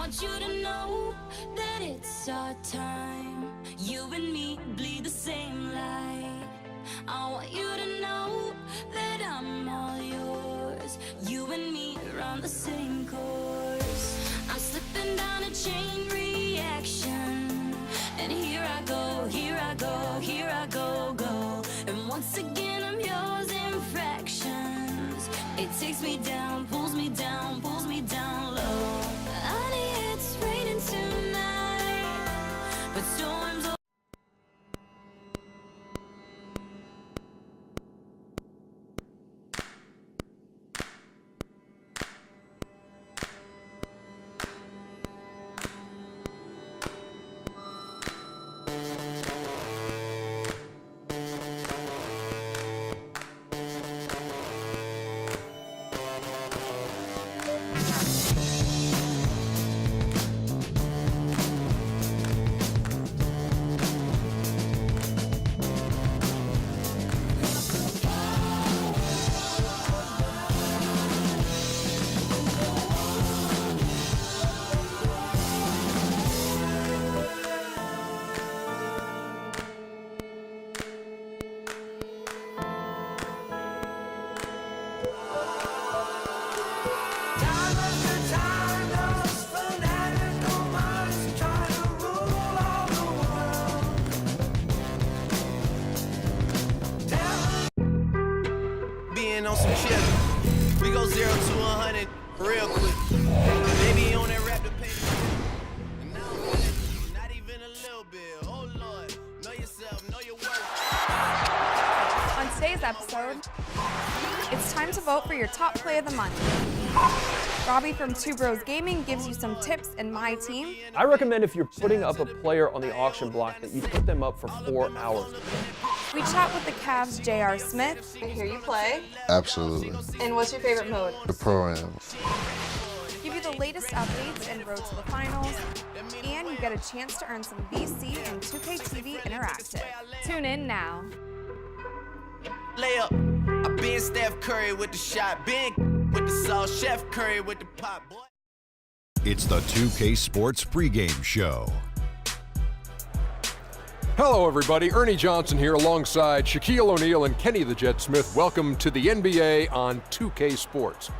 want you to know that it's our time. You and me bleed the same light. I want you to know that I'm all yours. You and me are on the same course. I'm slipping down a chain reaction, and here I go, here I go, here I go, go. And once again I'm yours in fractions. It takes me down, pulls me down, pulls me down low. Honey, it's raining tonight, but storms are on some shit. We go 0 to 100 real quick. Baby on that rap the paper. And now I'm winning, not even a little bit. Oh Lord, know yourself, know your worth. On today's episode, it's time to vote for your top play of the month. Robbie from Two Bros Gaming gives you some tips in My Team. I recommend if you're putting up a player on the auction block that you put them up for 4 hours. We chat with the Cavs' J.R. Smith. I hear you play. Absolutely. And what's your favorite mode? The Pro-Am. Give you the latest updates and road to the finals. And you get a chance to earn some VC and 2K TV Interactive. Tune in now. Layup. I been Steph Curry with the shot. Been with the sauce. Chef Curry with the pot, boy. It's the 2K Sports pregame show. Hello, everybody. Ernie Johnson here alongside Shaquille O'Neal and Kenny the Jet Smith. Welcome to the NBA on 2K Sports.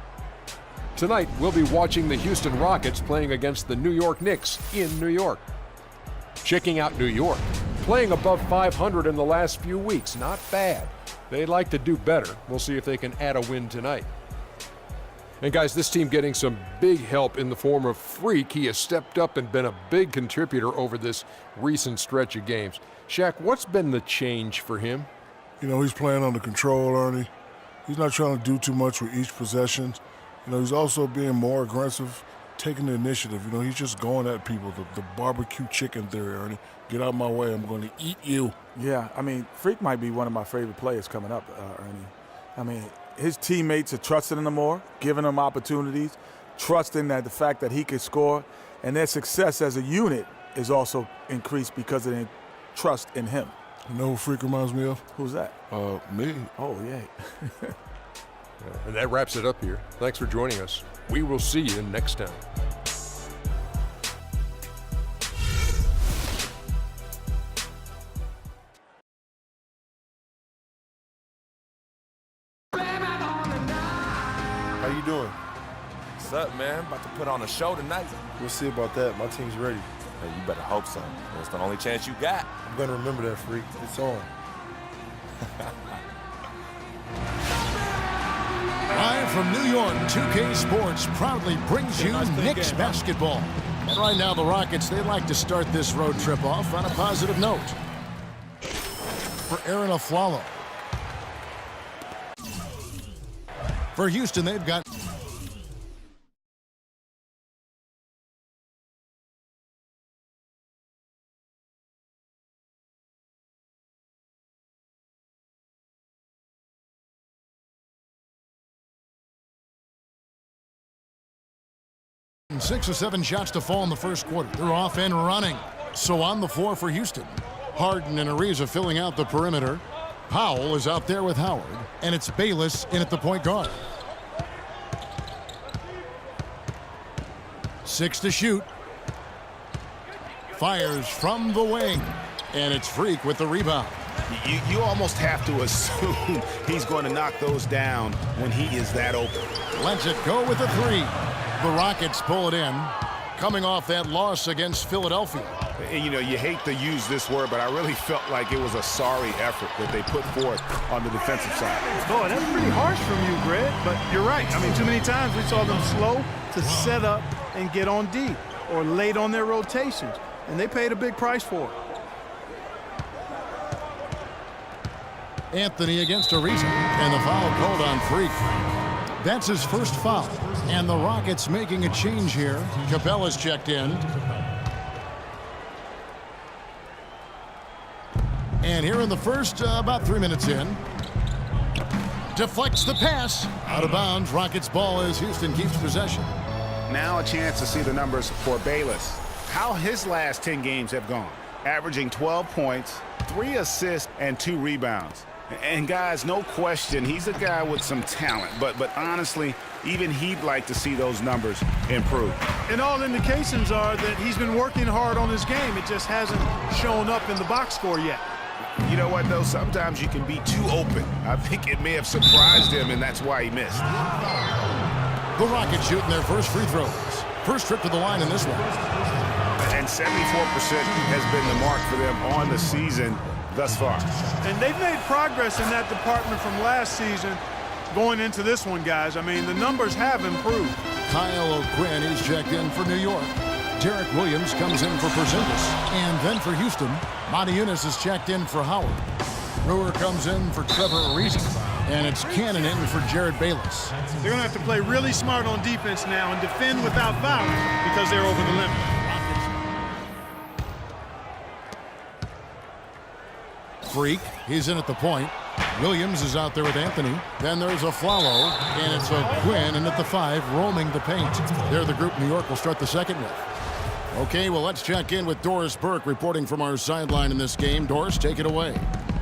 Tonight, we'll be watching the Houston Rockets playing against the New York Knicks in New York. Checking out New York, playing above 500 in the last few weeks. Not bad. They'd like to do better. We'll see if they can add a win tonight. And guys, this team getting some big help in the form of Freak. He has stepped up and been a big contributor over this recent stretch of games. Shaq, what's been the change for him? You know, he's playing under control, Ernie. He's not trying to do too much with each possession. You know, he's also being more aggressive, taking the initiative. You know, he's just going at people. The barbecue chicken theory, Ernie. Get out of my way. I'm going to eat you. Yeah, I mean, Freak might be one of my favorite players coming up, Ernie. I mean, his teammates are trusting him more, giving him opportunities, trusting that the fact that he can score, and their success as a unit is also increased because of their trust in him. You know who Freak reminds me of? Who's that? Me. Oh, yeah. And that wraps it up here. Thanks for joining us. We will see you next time. How you doing? What's up, man? About to put on a show tonight. We'll see about that. My team's ready. Hey, you better hope so. That's the only chance you got. I'm going to remember that, Freak. It's on. Live from New York, 2K Sports proudly brings you Knicks basketball. And right now, the Rockets, they like to start this road trip off on a positive note. For Aaron Aflalo. For Houston, they've got six or seven shots to fall in the first quarter. They're off and running. So on the floor for Houston, Harden and Ariza filling out the perimeter. Powell is out there with Howard, and it's Bayless in at the point guard. 6 to shoot. Fires from the wing. And it's Freak with the rebound. You almost have to assume he's going to knock those down when he is that open. Lets it go with a three. The Rockets pull it in, coming off that loss against Philadelphia. And, you know, you hate to use this word, but I really felt like it was a sorry effort that they put forth on the defensive side. Boy, that's pretty harsh from you, Greg, but you're right. I mean, too many times we saw them slow to set up and get on D or late on their rotations, and they paid a big price for it. Anthony against Ariza, and the foul called on Freak. That's his first foul, and the Rockets making a change here. Capella's checked in. And here in the first, about 3 minutes in, deflects the pass. Out of bounds, Rockets ball as Houston keeps possession. Now a chance to see the numbers for Bayless. How his last 10 games have gone. Averaging 12 points, 3 assists, and 2 rebounds. And guys, no question, he's a guy with some talent. But honestly, even he'd like to see those numbers improve. And all indications are that he's been working hard on his game. It just hasn't shown up in the box score yet. You know what, though? Sometimes you can be too open. I think it may have surprised him, and that's why he missed. The Rockets shooting their first free throws. First trip to the line in this one. And 74% has been the mark for them on the season thus far. And they've made progress in that department from last season going into this one, guys. I mean, the numbers have improved. Kyle O'Quinn is checked in for New York. Derek Williams comes in for Porzingis. And then for Houston, Monty Eunice is checked in for Howard. Brewer comes in for Trevor Ariza. And it's Cannon in for Jared Bayless. They're going to have to play really smart on defense now and defend without fouling because they're over the limit. Freak, he's in at the point. Williams is out there with Anthony. Then there's a Flalo, and it's O'Quinn in at the 5, roaming the paint. They're the group New York will start the second with. Okay, well, let's check in with Doris Burke reporting from our sideline in this game. Doris, take it away.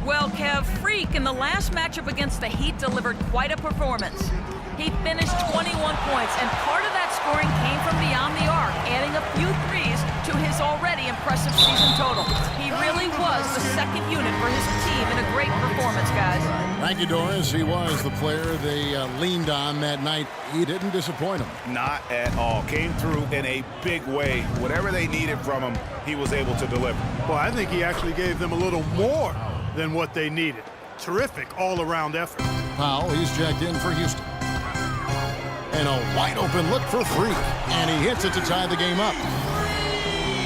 Well, Kev, Freak in the last matchup against the Heat delivered quite a performance. He finished 21 points, and part of that scoring came from beyond the arc, adding a few threes to his already impressive season total. He really was the second unit for his team in a great performance, guys. Thank you, Doris. He was the player they leaned on that night. He didn't disappoint them. Not at all. Came through in a big way. Whatever they needed from him, he was able to deliver. Well, I think he actually gave them a little more than what they needed. Terrific all-around effort. Powell, he's checked in for Houston. And a wide-open look for Freak. And he hits it to tie the game up.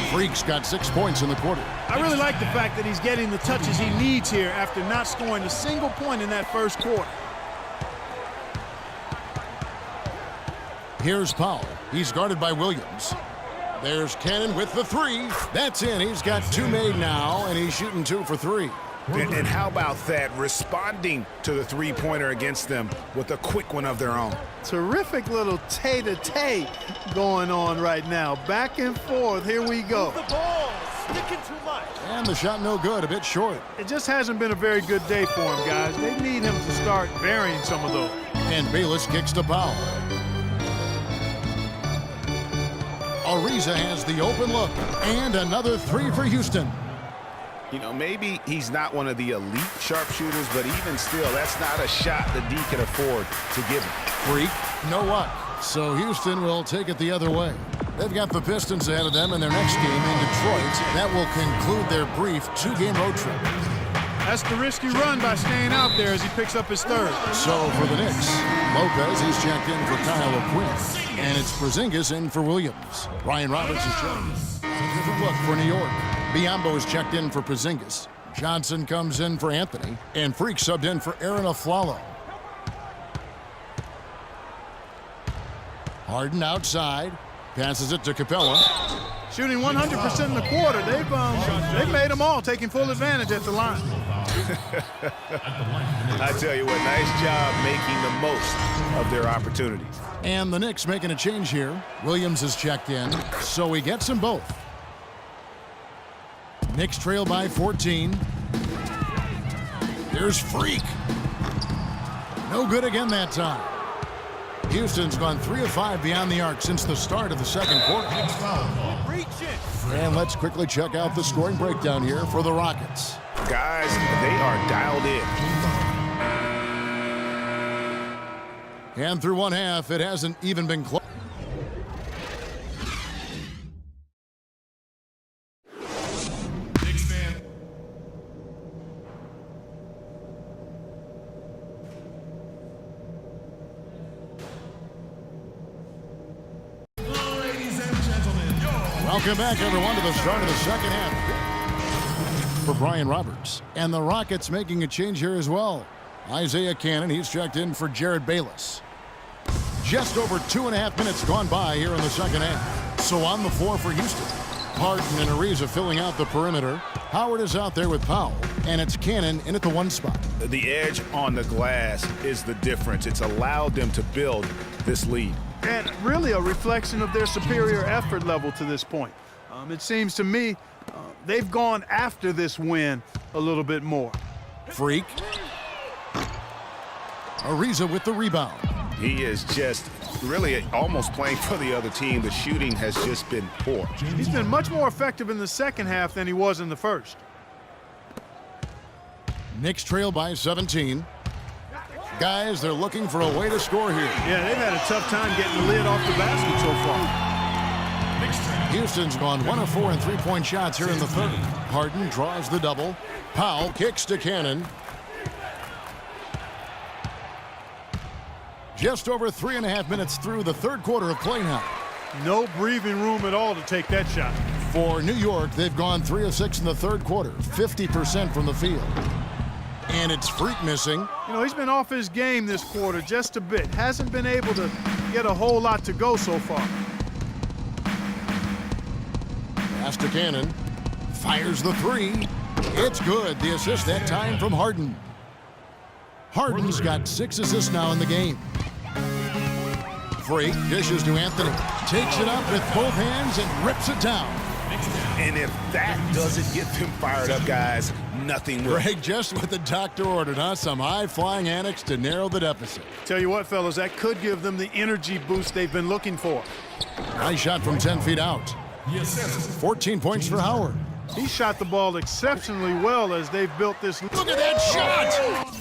Freak's got 6 points in the quarter. I really like the fact that he's getting the touches he needs here after not scoring a single point in that first quarter. Here's Powell. He's guarded by Williams. There's Cannon with the 3. That's in. He's got 2 made now, and he's shooting 2 for 3. And how about that? Responding to the three-pointer against them with a quick one of their own. Terrific little tay-to-tay going on right now. Back and forth. Here we go. The ball sticking too much. And the shot no good, a bit short. It just hasn't been a very good day for him, guys. They need him to start burying some of those. And Bayless kicks to Powell. Ariza has the open look. And another 3 for Houston. You know, maybe he's not one of the elite sharpshooters, but even still, that's not a shot that D can afford to give him. Freak, no luck. So Houston will take it the other way. They've got the Pistons ahead of them in their next game in Detroit. That will conclude their brief 2-game road trip. That's the risky run by staying out there as he picks up his third. So for the Knicks, Lopez, he's checked in for Kyle O'Quinn. And it's Porzingis in for Williams. Ryan Roberts is checked. Different look for New York. Biyombo is checked in for Porzingis. Johnson comes in for Anthony. And Freak subbed in for Aaron Aflalo. Harden outside. Passes it to Capella. Shooting 100% in the quarter. They've made them all, taking full advantage at the line. I tell you what, nice job making the most of their opportunities. And the Knicks making a change here. Williams is checked in, so he gets them both. Knicks trail by 14. Here's Freak. No good again that time. Houston's gone 3 of 5 beyond the arc since the start of the second quarter. And let's quickly check out the scoring breakdown here for the Rockets. Guys, they are dialed in. And through one half, it hasn't even been close. Welcome back, everyone, to the start of the second half for Brian Roberts. And the Rockets making a change here as well. Isaiah Cannon, he's checked in for Jared Bayless. Just over 2.5 minutes gone by here in the second half. So on the floor for Houston, Harden and Ariza filling out the perimeter. Howard is out there with Powell, and it's Cannon in at the 1 spot. The edge on the glass is the difference. It's allowed them to build this lead. And really a reflection of their superior effort level to this point. It seems to me they've gone after this win a little bit more. Freak. Ariza with the rebound. He is just really almost playing for the other team. The shooting has just been poor. He's been much more effective in the second half than he was in the first. Knicks trail by 17. Guys, they're looking for a way to score here. Yeah, they've had a tough time getting the lid off the basket so far. Houston's gone 1 of 4 in three-point shots here in the third. Harden draws the double. Powell kicks to Cannon. Just over 3.5 minutes through the third quarter of play now. No breathing room at all to take that shot. For New York, they've gone 3 of 6 in the third quarter, 50% from the field. And it's Freak missing. You know, he's been off his game this quarter just a bit. Hasn't been able to get a whole lot to go so far. Pass to Cannon. Fires the 3. It's good. The assist that time from Harden. Harden's got 6 assists now in the game. Freak dishes to Anthony. Takes it up with both hands and rips it down. And if that doesn't get them fired up, guys, nothing will. Greg, just what the doctor ordered, huh? Some high-flying annex to narrow the deficit. Tell you what, fellas, that could give them the energy boost they've been looking for. Nice shot from 10 feet out. 14 points for Howard. He shot the ball exceptionally well as they've built this. Look at that shot!